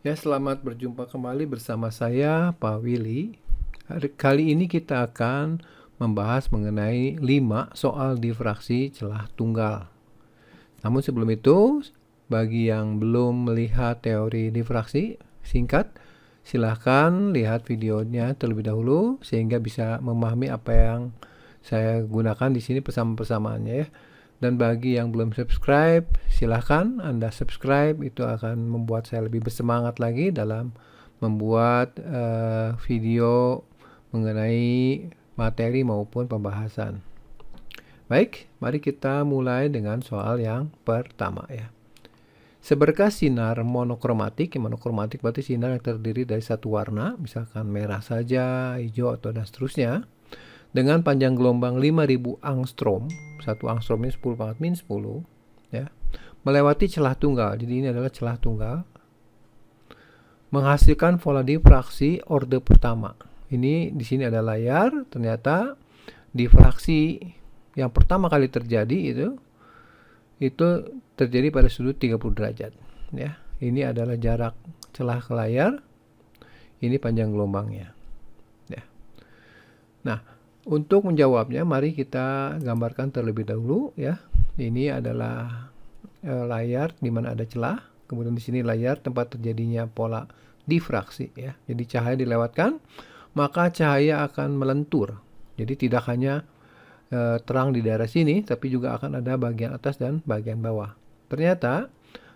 Ya, selamat berjumpa kembali bersama saya, Pak Willy. Kali ini kita akan membahas mengenai 5 soal difraksi celah tunggal. Namun sebelum itu, bagi yang belum melihat teori difraksi singkat, silahkan lihat videonya terlebih dahulu sehingga bisa memahami apa yang saya gunakan di sini persamaannya ya. Dan bagi yang belum subscribe, silahkan Anda subscribe. Itu akan membuat saya lebih bersemangat lagi dalam membuat video mengenai materi maupun pembahasan. Baik, mari kita mulai dengan soal yang pertama ya. Seberkas sinar monokromatik, yang monokromatik berarti sinar yang terdiri dari satu warna, misalkan merah saja, hijau, atau dan seterusnya, dengan panjang gelombang 5000 angstrom, 1 angstrom ini 10 pangkat min 10 ya, melewati celah tunggal. Jadi ini adalah celah tunggal, menghasilkan pola difraksi orde pertama. Ini di sini ada layar, ternyata difraksi yang pertama kali terjadi itu terjadi pada sudut 30 derajat ya. Ini adalah jarak celah ke layar, ini panjang gelombangnya ya. Nah, untuk menjawabnya, mari kita gambarkan terlebih dahulu ya. Ini adalah layar di mana ada celah. Kemudian di sini layar tempat terjadinya pola difraksi ya. Jadi cahaya dilewatkan, maka cahaya akan melentur. Jadi tidak hanya terang di daerah sini, tapi juga akan ada bagian atas dan bagian bawah. Ternyata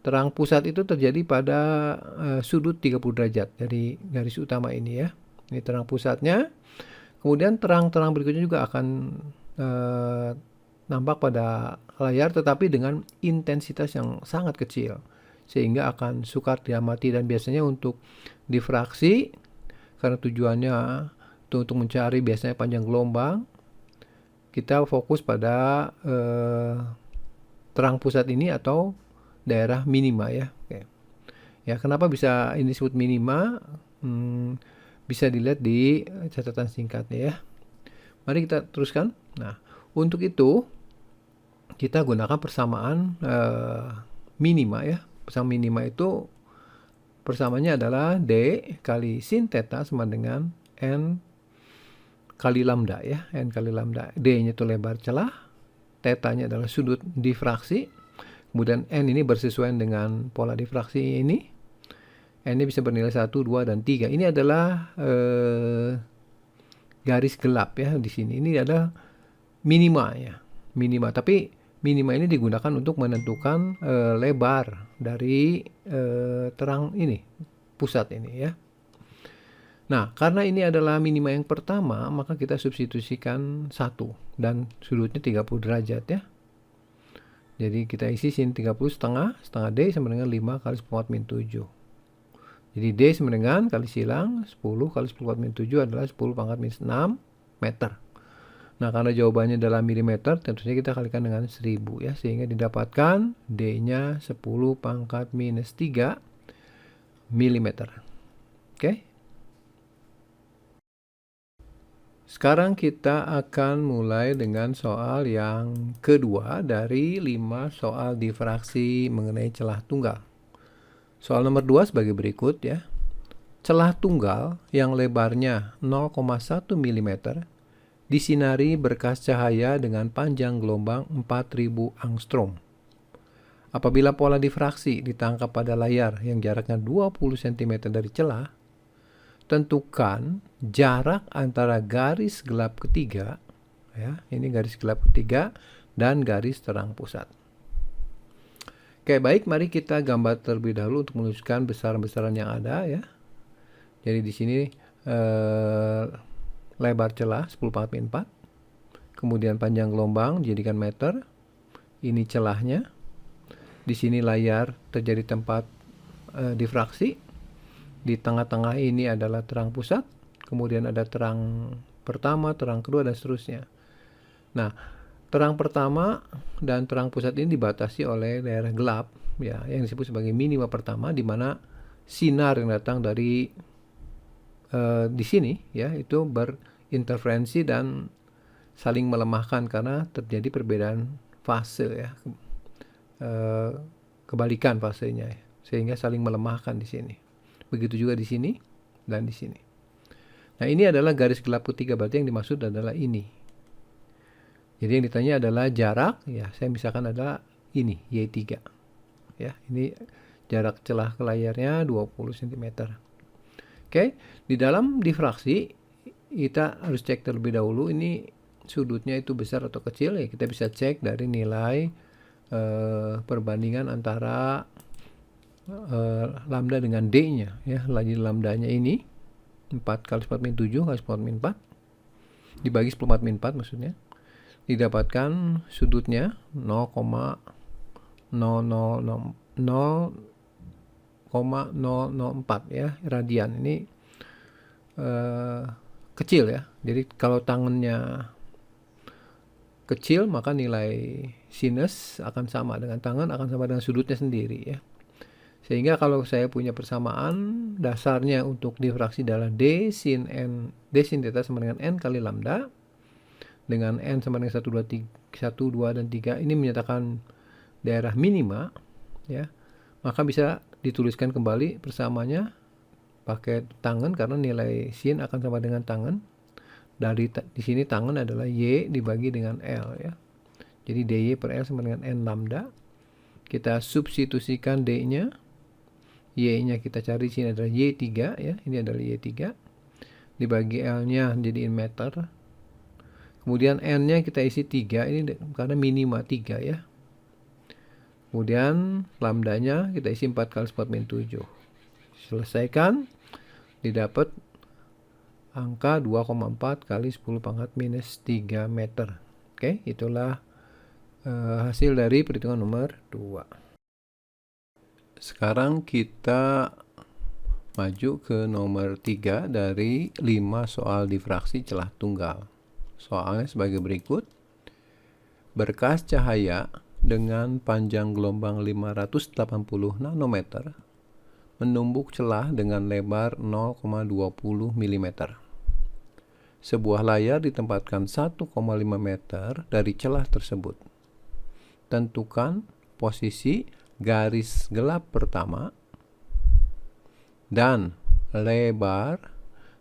terang pusat itu terjadi pada sudut 30 derajat dari garis utama ini ya. Ini terang pusatnya. Kemudian terang-terang berikutnya juga akan nampak pada layar, tetapi dengan intensitas yang sangat kecil, sehingga akan sukar diamati. Dan biasanya untuk difraksi, karena tujuannya untuk mencari biasanya panjang gelombang, kita fokus pada terang pusat ini atau daerah minima ya. Oke. Ya, kenapa bisa ini disebut minima? Bisa dilihat di catatan singkatnya ya. Mari kita teruskan. Nah, untuk itu kita gunakan persamaan minima ya. Persamaan minima itu persamaannya adalah D kali sin theta sama dengan N kali lambda ya. N kali lambda. D-nya itu lebar celah, theta-nya adalah sudut difraksi, kemudian N ini bersesuaian dengan pola difraksi ini. N-nya bisa bernilai 1, 2, dan 3. Ini adalah garis gelap ya di sini. Ini adalah minima ya. Minima, tapi minima ini digunakan untuk menentukan lebar dari terang ini, pusat ini ya. Nah, karena ini adalah minima yang pertama, maka kita substitusikan 1 dan sudutnya 30 derajat ya. Jadi kita isi sin 30 setengah D sama dengan 5 kali 10 min 7. Jadi D sama dengan kali silang 10 kali 10 min 7 adalah 10 pangkat min 6 meter. Nah, karena jawabannya dalam milimeter, tentunya kita kalikan dengan 1000 ya, sehingga didapatkan D-nya 10 pangkat minus 3 milimeter. Oke. Sekarang kita akan mulai dengan soal yang kedua dari 5 soal difraksi mengenai celah tunggal. Soal nomor 2 sebagai berikut ya. Celah tunggal yang lebarnya 0,1 mm disinari berkas cahaya dengan panjang gelombang 4000 angstrom. Apabila pola difraksi ditangkap pada layar yang jaraknya 20 cm dari celah, tentukan jarak antara garis gelap ketiga ya, ini garis gelap ketiga, dan garis terang pusat. Oke, baik, mari kita gambar terlebih dahulu untuk menunjukkan besaran-besaran yang ada ya. Jadi di sini lebar celah 10 pangkat min 4, kemudian panjang gelombang dijadikan meter, ini celahnya, di sini layar terjadi tempat difraksi, di tengah-tengah ini adalah terang pusat, kemudian ada terang pertama, terang kedua, dan seterusnya. Nah, terang pertama dan terang pusat ini dibatasi oleh daerah gelap ya, yang disebut sebagai minima pertama, di mana sinar yang datang dari di sini ya itu berinterferensi dan saling melemahkan karena terjadi perbedaan fase ya, kebalikan fasenya ya, sehingga saling melemahkan di sini. Begitu juga di sini dan di sini. Nah, ini adalah garis gelap ketiga, berarti yang dimaksud adalah ini. Jadi yang ditanya adalah jarak, ya saya misalkan adalah ini, Y3. Ya, ini jarak celah ke layarnya 20 cm. Oke, di dalam difraksi kita harus cek terlebih dahulu ini sudutnya itu besar atau kecil, ya kita bisa cek dari nilai perbandingan antara lambda dengan D-nya, ya. Lagi lambdanya ini 4 kali 10 min 7 kali 10 min 4 dibagi 10 min 4 maksudnya, didapatkan sudutnya 0,004 ya radian. Ini kecil ya, jadi kalau tangannya kecil maka nilai sinus akan sama dengan tangan, akan sama dengan sudutnya sendiri ya. Sehingga kalau saya punya persamaan dasarnya untuk difraksi adalah D sin theta sama dengan N kali lambda, dengan N sama dengan 1, 2, dan 3, ini menyatakan daerah minima ya, maka bisa dituliskan kembali persamaannya pakai tangan karena nilai sin akan sama dengan tangan. Dari di sini tangan adalah Y dibagi dengan L ya. Jadi DY per L sama dengan N lambda. Kita substitusikan D-nya. Y-nya kita cari di sini adalah Y3 ya. Ini adalah Y3. Dibagi L-nya jadiin meter. Kemudian N-nya kita isi 3, ini karena minima 3 ya. Kemudian lambdanya kita isi 4 kali 10 min 7. Selesaikan, didapat angka 2,4 kali 10 pangkat minus 3 meter. Oke, itulah hasil dari perhitungan nomor 2. Sekarang kita maju ke nomor 3 dari 5 soal difraksi celah tunggal. Soalnya sebagai berikut. Berkas cahaya dengan panjang gelombang 580 nanometer menumbuk celah dengan lebar 0,20 mm. Sebuah layar ditempatkan 1,5 meter dari celah tersebut. Tentukan posisi garis gelap pertama dan lebar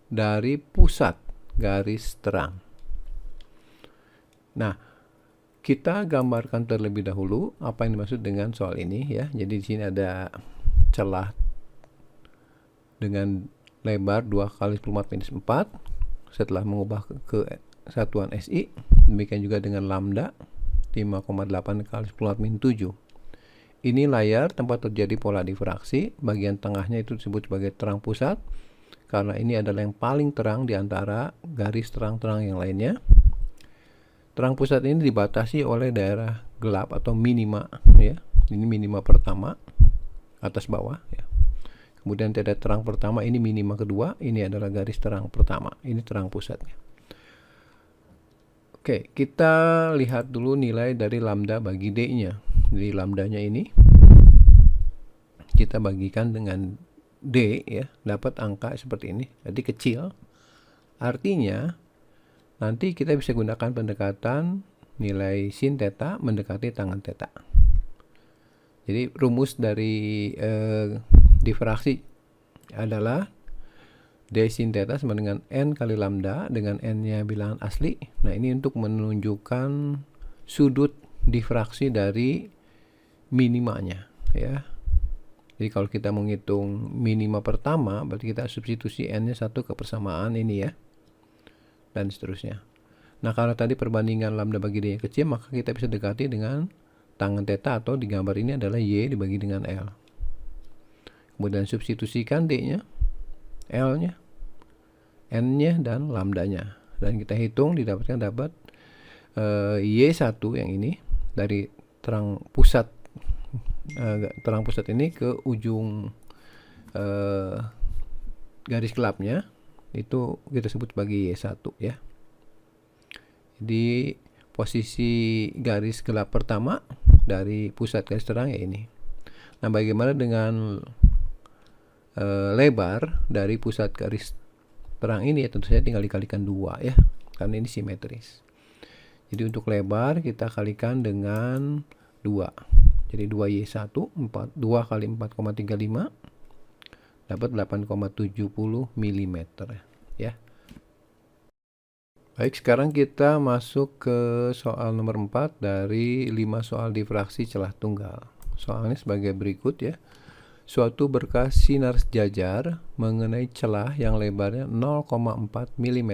dari pusat garis terang. Nah, kita gambarkan terlebih dahulu apa yang dimaksud dengan soal ini ya. Jadi di sini ada celah dengan lebar 2 kali 10 minus 4 setelah mengubah ke satuan SI. Demikian juga dengan lambda 5,8 kali 10 min 7. Ini layar tempat terjadi pola difraksi. Bagian tengahnya itu disebut sebagai terang pusat karena ini adalah yang paling terang di antara garis terang-terang yang lainnya. Terang pusat ini dibatasi oleh daerah gelap atau minima ya. Ini minima pertama atas bawah ya. Kemudian daerah terang pertama ini minima kedua, ini adalah garis terang pertama, ini terang pusatnya. Oke, kita lihat dulu nilai dari lambda bagi D-nya. Jadi lambdanya ini kita bagikan dengan D ya, dapat angka seperti ini. Jadi kecil. Artinya nanti kita bisa gunakan pendekatan nilai sin theta mendekati tangan theta. Jadi rumus dari difraksi adalah D sin theta sama dengan N kali lambda dengan N-nya bilangan asli. Nah, ini untuk menunjukkan sudut difraksi dari minimanya ya. Jadi kalau kita menghitung minima pertama, berarti kita substitusi N-nya 1 ke persamaan ini ya. Dan seterusnya. Nah, kalau tadi perbandingan lambda bagi D yang kecil, maka kita bisa dekati dengan tangan theta atau di gambar ini adalah Y dibagi dengan L. Kemudian substitusikan D-nya, L-nya, N-nya, dan lambdanya. Dan kita hitung didapatkan dapat Y1 yang ini dari terang pusat ini ke ujung garis gelapnya itu kita sebut sebagai Y1 ya. Jadi posisi garis gelap pertama dari pusat garis terang ya ini. Nah, bagaimana dengan lebar dari pusat garis terang ini ya, tentu saja tinggal dikalikan 2 ya, karena ini simetris. Jadi untuk lebar kita kalikan dengan 2. Jadi 2Y1, 2 kali 4,35 dapat 8,70 mm ya. Baik, sekarang kita masuk ke soal nomor 4 dari 5 soal difraksi celah tunggal. Soalnya sebagai berikut ya. Suatu berkas sinar sejajar mengenai celah yang lebarnya 0,4 mm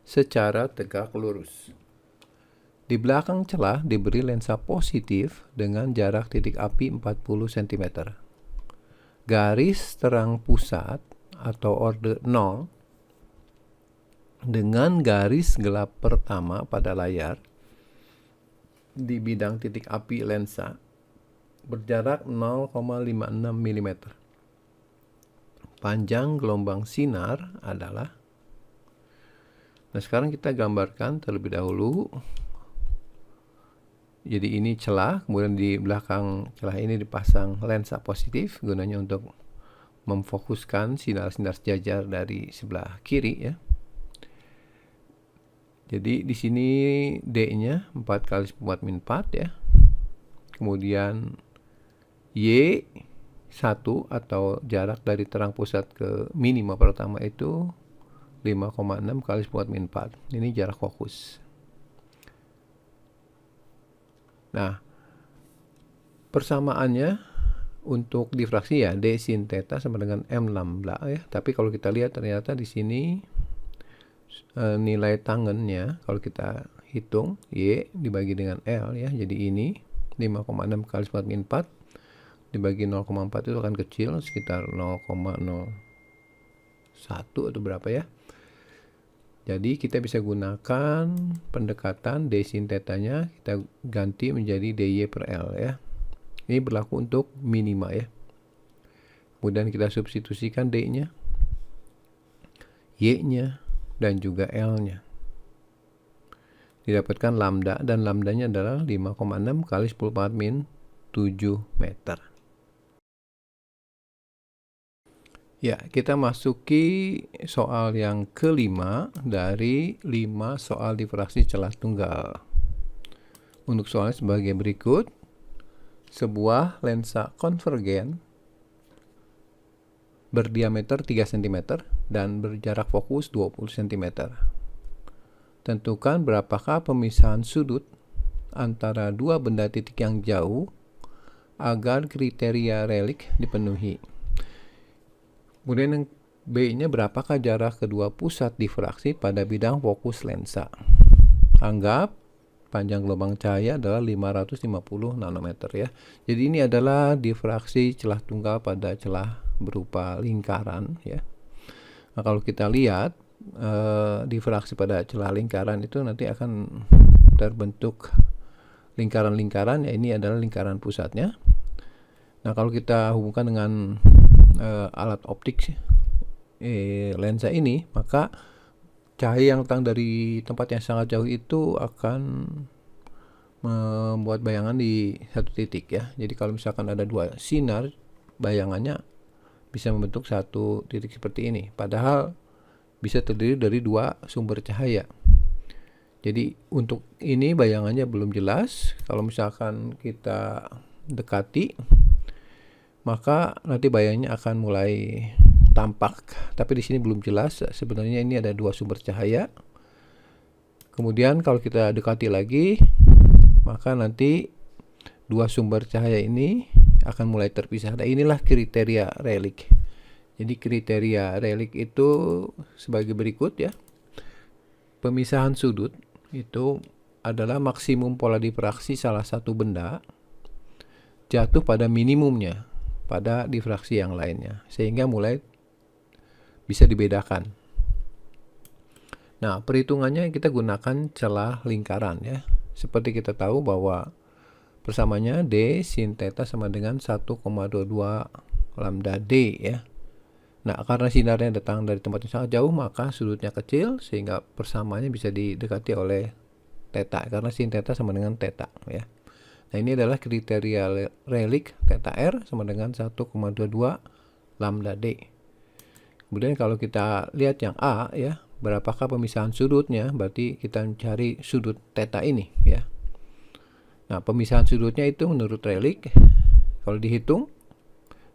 secara tegak lurus. Di belakang celah diberi lensa positif dengan jarak titik api 40 cm. Garis terang pusat atau orde 0 dengan garis gelap pertama pada layar di bidang titik api lensa berjarak 0,56 mm. Panjang gelombang sinar adalah. Nah, sekarang kita gambarkan terlebih dahulu. Jadi ini celah, kemudian di belakang celah ini dipasang lensa positif gunanya untuk memfokuskan sinar-sinar sejajar dari sebelah kiri ya. Jadi di sini D-nya 4 kali 10⁴ ya. Kemudian Y1 atau jarak dari terang pusat ke minima pertama itu 5,6 kali 10⁴. Ini jarak fokus. Nah, persamaannya untuk difraksi ya D sin theta sama dengan M lambda ya. Tapi kalau kita lihat ternyata di sini nilai tangennya kalau kita hitung Y dibagi dengan L ya. Jadi ini 5,6 kali 10⁴ dibagi 0,4 itu akan kecil sekitar 0,01 atau berapa ya. Jadi kita bisa gunakan pendekatan D sin theta-nya kita ganti menjadi DY per L ya. Ini berlaku untuk minima ya. Kemudian kita substitusikan D-nya, Y-nya, dan juga L-nya. Didapatkan lambda, dan lambdanya adalah 5,6 kali 10⁻⁷ 7 meter. Ya, kita masuki soal yang kelima dari 5 soal difraksi celah tunggal. Untuk soalnya sebagai berikut. Sebuah lensa konvergen berdiameter 3 cm dan berjarak fokus 20 cm. Tentukan berapakah pemisahan sudut antara dua benda titik yang jauh agar kriteria relik dipenuhi. Kemudian yang B-nya berapakah jarak kedua pusat difraksi pada bidang fokus lensa. Anggap panjang gelombang cahaya adalah 550 nanometer ya. Jadi ini adalah difraksi celah tunggal pada celah berupa lingkaran ya. Nah, kalau kita lihat difraksi pada celah lingkaran itu nanti akan terbentuk lingkaran-lingkaran ya. Ini adalah lingkaran pusatnya. Nah, kalau kita hubungkan dengan alat optik lensa ini, maka cahaya yang datang dari tempat yang sangat jauh itu akan membuat bayangan di satu titik ya. Jadi kalau misalkan ada dua sinar, bayangannya bisa membentuk satu titik seperti ini. Padahal bisa terdiri dari dua sumber cahaya. Jadi untuk ini bayangannya belum jelas. Kalau misalkan kita dekati, maka nanti bayangannya akan mulai tampak, tapi di sini belum jelas. Sebenarnya ini ada dua sumber cahaya. Kemudian kalau kita dekati lagi, maka nanti dua sumber cahaya ini akan mulai terpisah. Nah, inilah kriteria relik. Jadi kriteria relik itu sebagai berikut ya. Pemisahan sudut itu adalah maksimum pola difraksi salah satu benda jatuh pada minimumnya pada difraksi yang lainnya, sehingga mulai bisa dibedakan. Nah, perhitungannya kita gunakan celah lingkaran ya. Seperti kita tahu bahwa persamanya D sin theta sama dengan 1,22 lambda D ya. Nah, karena sinarnya datang dari tempat yang sangat jauh, maka sudutnya kecil sehingga persamaannya bisa didekati oleh theta karena sin theta sama dengan theta ya. Nah, ini adalah kriteria relik theta R sama dengan 1,22 lambda D. Kemudian kalau kita lihat yang A ya, berapakah pemisahan sudutnya? Berarti kita mencari sudut theta ini ya. Nah, pemisahan sudutnya itu menurut relik kalau dihitung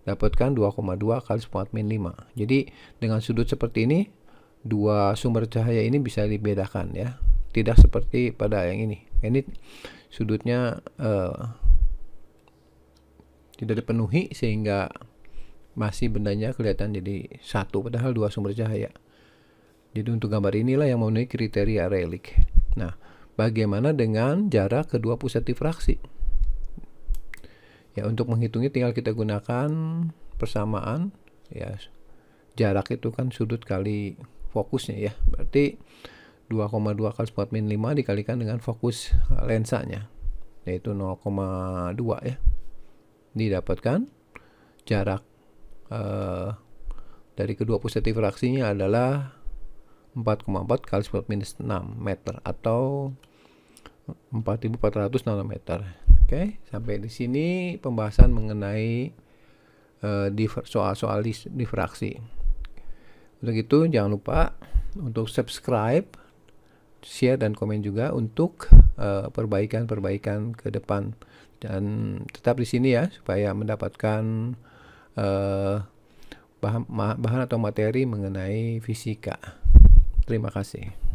dapatkan 2,2 kali 10⁻⁵. Jadi dengan sudut seperti ini, dua sumber cahaya ini bisa dibedakan ya. Tidak seperti pada yang ini. Ini sudutnya tidak dipenuhi sehingga masih bendanya kelihatan jadi satu, padahal dua sumber cahaya. Jadi untuk gambar inilah yang memenuhi kriteria Rayleigh. Nah, bagaimana dengan jarak kedua pusat difraksi? Ya, untuk menghitungnya tinggal kita gunakan persamaan. Ya, jarak itu kan sudut kali fokusnya ya. Berarti 2,2 kali 10⁻⁵ dikalikan dengan fokus lensanya, yaitu 0,2 ya. Didapatkan jarak dari kedua pusat difraksinya adalah 4,4 kali 10⁻⁶ meter atau 4.400 nanometer. Oke, sampai di sini pembahasan mengenai soal-soal difraksi. Untuk itu jangan lupa untuk subscribe, share dan komen juga untuk perbaikan-perbaikan ke depan, dan tetap di sini ya supaya mendapatkan bahan atau materi mengenai fisika. Terima kasih.